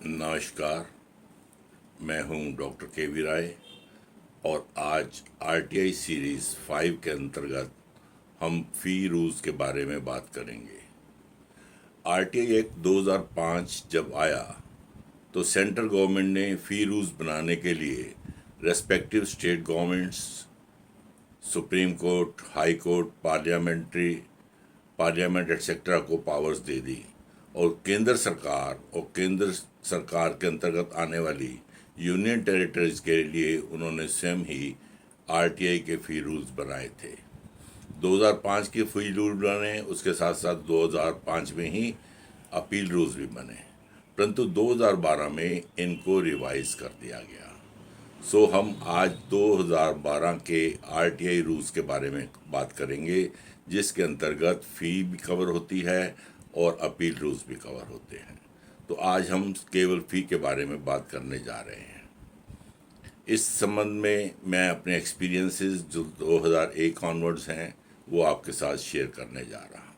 नमस्कार। मैं हूं डॉक्टर के वी राय और आज आरटीआई सीरीज़ 5 के अंतर्गत हम फ़ी रूल्स के बारे में बात करेंगे। आरटीआई एक्ट 2005 जब आया तो सेंट्रल गवर्नमेंट ने फ़ी रूल्स बनाने के लिए respective state governments, supreme court, high court, parliament etcetera को पावर्स दे दी और केंद्र सरकार के अंतर्गत आने वाली यूनियन टेरिटरीज के लिए उन्होंने स्वयं ही आरटीआई के फ़ी रूल्स बनाए थे। 2005 के फ़ी रूल बने, उसके साथ साथ 2005 में ही अपील रूल्स भी बने, परंतु 2012 में इनको रिवाइज कर दिया गया। सो हम आज 2012 के आरटीआई रूल्स के बारे में बात करेंगे, जिसके अंतर्गत फ़ी भी कवर होती है और अपील रूल्स भी कवर होते हैं। तो आज हम केवल फ़ी के बारे में बात करने जा रहे हैं। इस संबंध में मैं अपने एक्सपीरियंसेस जो 2001 ऑनवर्ड्स हैं वो आपके साथ शेयर करने जा रहा हूँ।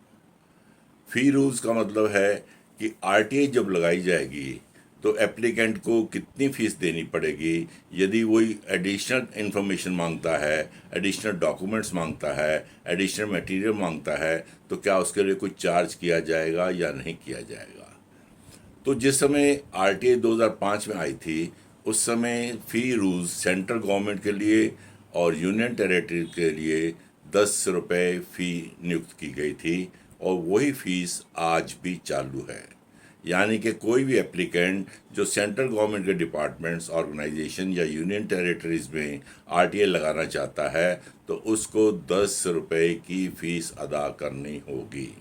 फ़ी रूल्स का मतलब है कि आरटीआई जब लगाई जाएगी तो एप्लीकेंट को कितनी फ़ीस देनी पड़ेगी। यदि वही एडिशनल इन्फॉर्मेशन मांगता है, एडिशनल डॉक्यूमेंट्स मांगता है, एडिशनल मटेरियल मांगता है, तो क्या उसके लिए कुछ चार्ज किया जाएगा या नहीं किया जाएगा। तो जिस समय आरटीआई 2005 में आई थी, उस समय फ़ी रूल्स सेंट्रल गवर्नमेंट के लिए और यूनियन टेरिटरी के लिए 10 रुपये फ़ी नियुक्त की गई थी और वही फ़ीस आज भी चालू है। यानी कि कोई भी एप्लीकेंट जो सेंट्रल गवर्नमेंट के डिपार्टमेंट्स, ऑर्गेनाइजेशन या यूनियन टेरिटरीज में आरटीआई लगाना चाहता है तो उसको 10 रुपये की फ़ीस अदा करनी होगी।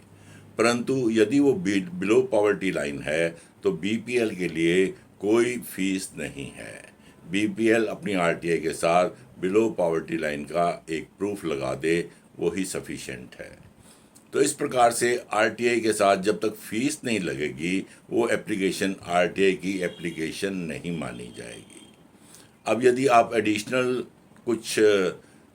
परंतु यदि वो बिलो पॉवर्टी लाइन है तो बीपीएल के लिए कोई फीस नहीं है। बीपीएल अपनी आरटीआई के साथ बिलो पॉवर्टी लाइन का एक प्रूफ लगा दे, वही सफिशेंट है। तो इस प्रकार से आरटीआई के साथ जब तक फीस नहीं लगेगी वो एप्लीकेशन आरटीआई की एप्लीकेशन नहीं मानी जाएगी। अब यदि आप एडिशनल कुछ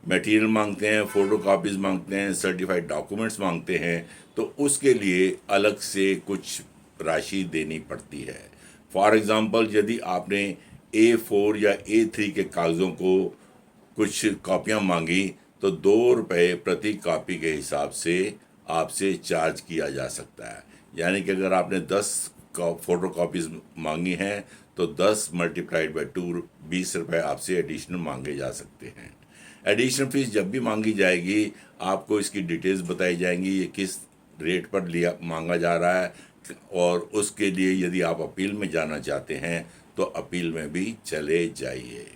मटेरियल मांगते हैं, फ़ोटो कापीज़ मांगते हैं, सर्टिफाइड डॉक्यूमेंट्स मांगते हैं, तो उसके लिए अलग से कुछ राशि देनी पड़ती है। फॉर एग्ज़ाम्पल, यदि आपने A4 या A3 के कागज़ों को कुछ कॉपियाँ मांगी तो 2 रुपये प्रति कॉपी के हिसाब से आपसे चार्ज किया जा सकता है। यानी कि अगर आपने 10 फ़ोटो कॉपीज़ मांगी हैं तो 10 मल्टीप्लाइड बाई 2 20 रुपये आपसे एडिशनल मांगे जा सकते हैं। एडिशनल फीस जब भी मांगी जाएगी आपको इसकी डिटेल्स बताई जाएंगी, ये किस रेट पर लिया मांगा जा रहा है, और उसके लिए यदि आप अपील में जाना चाहते हैं तो अपील में भी चले जाइए।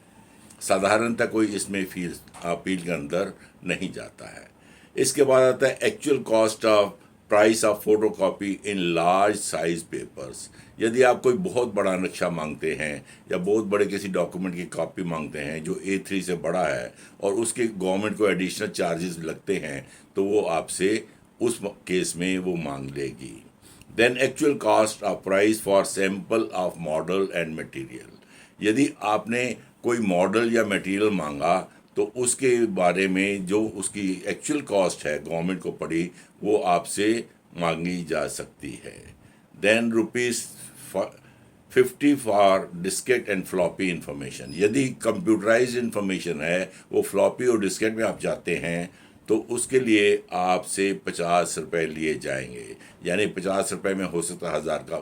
साधारणतः कोई इसमें फीस अपील के अंदर नहीं जाता है। इसके बाद आता है actual cost of price of photo copy in large size papers. यदि आप कोई बहुत बड़ा नक्शा मांगते हैं या बहुत बड़े किसी डॉक्यूमेंट की कॉपी मांगते हैं जो A3 से बड़ा है और उसके गवर्नमेंट को एडिशनल चार्जेस लगते हैं, तो वो आपसे उस केस में वो मांग लेगी। Then actual cost of price for sample of model and material. यदि आपने कोई मॉडल या मटेरियल मांगा तो उसके बारे में जो उसकी एक्चुअल कॉस्ट है गवर्नमेंट को पड़ी वो आपसे मांगी जा सकती है। Then ₹50 for diskette and floppy information. यदि कंप्यूटराइज इंफॉर्मेशन है, वो फ्लॉपी और डिस्केट में आप जाते हैं, तो उसके लिए आपसे 50 रुपये लिए जाएंगे। यानी 50 रुपये में हो सकता है 1000 का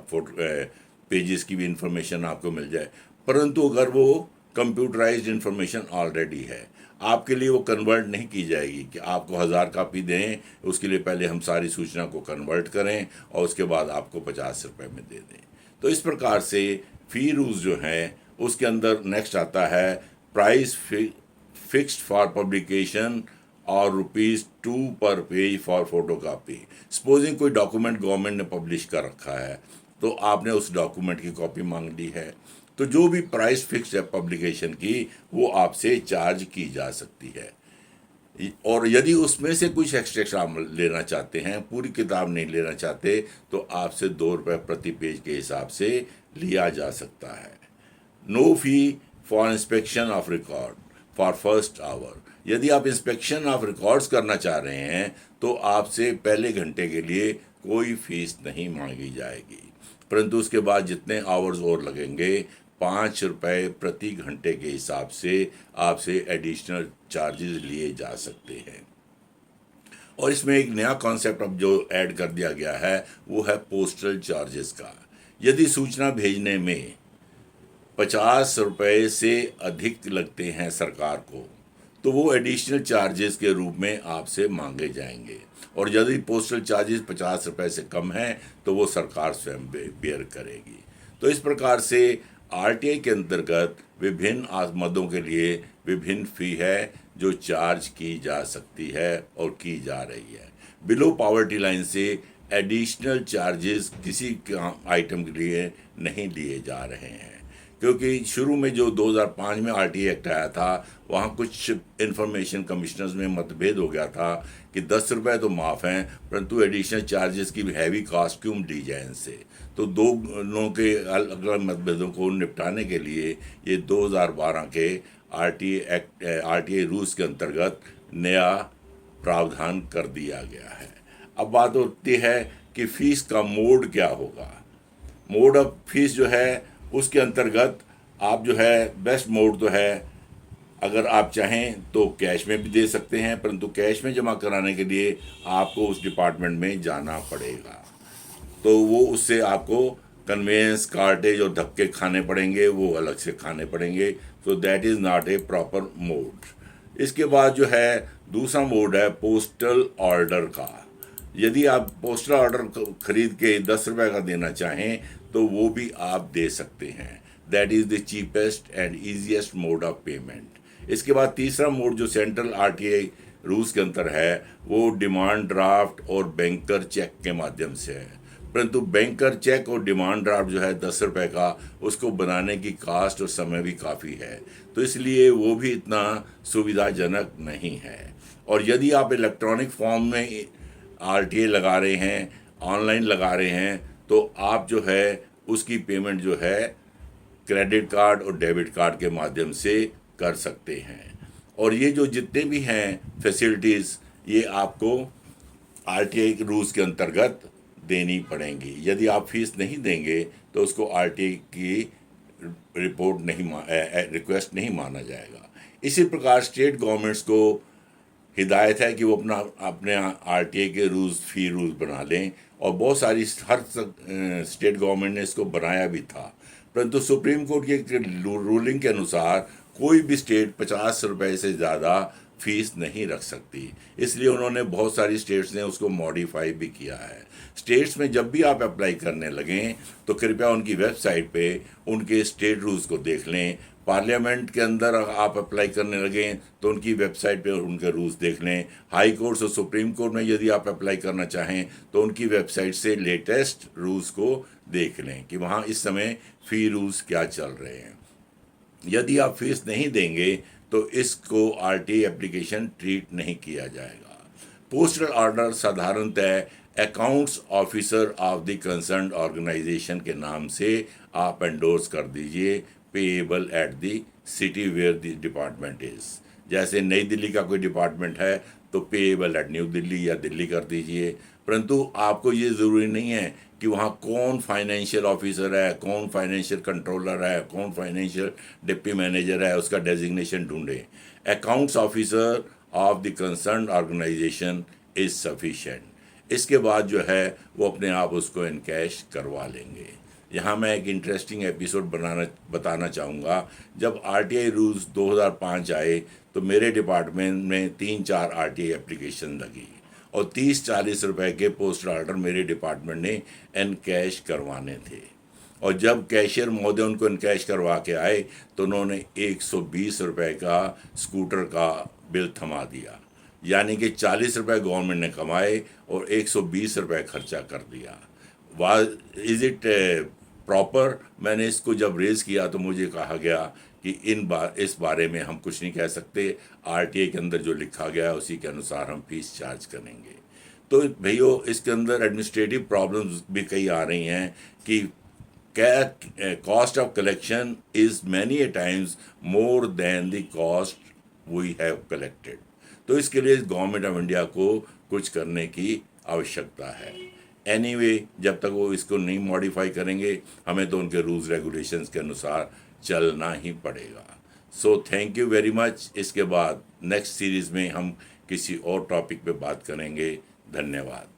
पेजेस की भी इंफॉर्मेशन आपको मिल जाए। परंतु अगर वो कंप्यूटराइज्ड इंफॉर्मेशन ऑलरेडी है, आपके लिए वो कन्वर्ट नहीं की जाएगी कि आपको 1000 कापी दें, उसके लिए पहले हम सारी सूचना को कन्वर्ट करें और उसके बाद आपको 50 रुपये में दे दें। तो इस प्रकार से फ़ी रूल्स जो हैं उसके अंदर नेक्स्ट आता है प्राइस फिक्स्ड फॉर पब्लिकेशन और ₹2 पर page for photo copy. Supposing कोई डॉक्यूमेंट गवर्नमेंट ने पब्लिश कर रखा है तो आपने उस डॉक्यूमेंट की कॉपी मांग ली है, तो जो भी प्राइस फिक्स है पब्लिकेशन की वो आपसे चार्ज की जा सकती है। और यदि उसमें से कुछ एक्स्ट्रा आप लेना चाहते हैं, पूरी किताब नहीं लेना चाहते, तो आपसे 2 रुपये प्रति पेज के हिसाब से लिया जा सकता है। No fee for inspection of record for first hour. यदि आप इंस्पेक्शन ऑफ रिकॉर्ड्स करना चाह रहे हैं तो आपसे पहले घंटे के लिए कोई फीस नहीं मांगी जाएगी। परंतु उसके बाद जितने आवर्स और लगेंगे 5 रुपये प्रति घंटे के हिसाब से आपसे एडिशनल चार्जेस लिए जा सकते हैं। और इसमें एक नया कॉन्सेप्ट अब जो ऐड कर दिया गया है वो है पोस्टल चार्जेस का। यदि सूचना भेजने में 50 रुपये से अधिक लगते हैं सरकार को, तो वो एडिशनल चार्जेस के रूप में आपसे मांगे जाएंगे, और यदि पोस्टल चार्जेस 50 रुपये से कम हैं तो वो सरकार स्वयं बेयर करेगी। तो इस प्रकार से आरटीआई के अंतर्गत विभिन्न आमदों के लिए विभिन्न फ़ी है जो चार्ज की जा सकती है और की जा रही है। बिलो पॉवर्टी लाइन से एडिशनल चार्जेस किसी आइटम के लिए नहीं लिए जा रहे हैं, क्योंकि शुरू में जो 2005 में आरटीआई एक्ट आया था वहाँ कुछ इंफॉर्मेशन कमिश्नर्स में मतभेद हो गया था कि 10 रुपये तो माफ़ हैं परंतु एडिशनल चार्जेस की हैवी कॉस्ट क्यों ली जाए इनसे। तो दोनों के अलग अलग मतभेदों को निपटाने के लिए ये 2012 के आरटीआई रूल्स के अंतर्गत नया प्रावधान कर दिया गया है। अब बात होती है कि फ़ीस का मोड क्या होगा। मोड ऑफ फीस जो है उसके अंतर्गत आप जो है बेस्ट मोड तो है, अगर आप चाहें तो कैश में भी दे सकते हैं, परंतु कैश में जमा कराने के लिए आपको उस डिपार्टमेंट में जाना पड़ेगा, तो वो उससे आपको कन्वेंस कार्टेज और धक्के खाने पड़ेंगे, वो अलग से खाने पड़ेंगे। So that is not a proper mode. इसके बाद जो है दूसरा मोड है पोस्टल ऑर्डर का। यदि आप पोस्टल ऑर्डर खरीद के 10 रुपये का देना चाहें तो वो भी आप दे सकते हैं। That is the cheapest and easiest mode of payment. इसके बाद तीसरा मोड जो सेंट्रल आरटीआई रूल्स के अंदर है वो डिमांड ड्राफ्ट और बैंकर चेक के माध्यम से है, परंतु बैंकर चेक और डिमांड ड्राफ्ट जो है 10 रुपये का, उसको बनाने की कास्ट और समय भी काफ़ी है, तो इसलिए वो भी इतना सुविधाजनक नहीं है। और यदि आप इलेक्ट्रॉनिक फॉर्म में आरटीआई लगा रहे हैं, ऑनलाइन लगा रहे हैं, तो आप जो है उसकी पेमेंट जो है क्रेडिट कार्ड और डेबिट कार्ड के माध्यम से कर सकते हैं। और ये जो जितने भी हैं फैसिलिटीज़ ये आपको आरटीआई के रूल्स के अंतर्गत देनी पड़ेंगी। यदि आप फीस नहीं देंगे तो उसको आरटीआई की रिपोर्ट रिक्वेस्ट नहीं माना जाएगा। इसी प्रकार स्टेट गवर्नमेंट्स को हिदायत है कि वो अपने आरटीआई के फ़ी रूल्स बना लें, और बहुत सारी हर स्टेट गवर्नमेंट ने इसको बनाया भी था, परंतु सुप्रीम कोर्ट के रूलिंग के अनुसार कोई भी स्टेट 50 रुपये से ज़्यादा फीस नहीं रख सकती, इसलिए उन्होंने बहुत सारी स्टेट्स ने उसको मॉडिफाई भी किया है। स्टेट्स में जब भी आप अप्लाई करने लगें तो कृपया उनकी वेबसाइट पे उनके स्टेट रूल्स को देख लें। पार्लियामेंट के अंदर आप अप्लाई करने लगें तो उनकी वेबसाइट पे उनके रूल्स देख लें। हाई कोर्ट और सुप्रीम कोर्ट में यदि आप अप्लाई करना चाहें तो उनकी वेबसाइट से लेटेस्ट रूल्स को देख लें कि वहाँ इस समय फ़ी रूल्स क्या चल रहे हैं। यदि आप फीस नहीं देंगे तो इसको आरटीआई एप्लीकेशन ट्रीट नहीं किया जाएगा। पोस्टल ऑर्डर साधारणतः accounts officer of the concern organisation के नाम से आप एंडोर्स कर दीजिए, payable at the city where the department is. जैसे नई दिल्ली का कोई डिपार्टमेंट है तो पेएबल एट न्यू दिल्ली या दिल्ली कर दीजिए, परंतु आपको ये ज़रूरी नहीं है कि वहाँ कौन फाइनेंशियल ऑफिसर है, कौन फाइनेंशियल कंट्रोलर है, कौन फाइनेंशियल डिप्टी मैनेजर है, उसका डेजिग्नेशन ढूंढें। Accounts officer of the concern organisation is sufficient. इसके बाद जो है वो अपने आप उसको इनकैश करवा लेंगे। यहाँ मैं एक इंटरेस्टिंग एपिसोड बताना चाहूँगा। जब आरटीआई रूल्स 2005 आए तो मेरे डिपार्टमेंट में 3-4 आरटीआई एप्लीकेशन लगी और 30-40 रुपए के पोस्टल ऑर्डर मेरे डिपार्टमेंट ने इनकैश करवाने थे, और जब कैशियर महोदय उनको इनकैश करवा के आए तो उन्होंने 120 रुपए का स्कूटर का बिल थमा दिया, यानी कि 40 रुपए गवर्नमेंट ने कमाए और 120 रुपए खर्चा कर दिया। Is it proper? मैंने इसको जब रेज़ किया तो मुझे कहा गया कि इस बारे में हम कुछ नहीं कह सकते, आरटीआई के अंदर जो लिखा गया है उसी के अनुसार हम फीस चार्ज करेंगे। तो भैया इसके अंदर एडमिनिस्ट्रेटिव प्रॉब्लम्स भी कई आ रही हैं कि क्या cost of collection is many a times more than the cost we have collected. तो इसके लिए गवर्नमेंट ऑफ इंडिया को कुछ करने की आवश्यकता है। एनीवे जब तक वो इसको नहीं मॉडिफाई करेंगे हमें तो उनके रूल्स रेगुलेशंस के अनुसार चलना ही पड़ेगा। So thank you very much. इसके बाद नेक्स्ट सीरीज़ में हम किसी और टॉपिक पे बात करेंगे। धन्यवाद।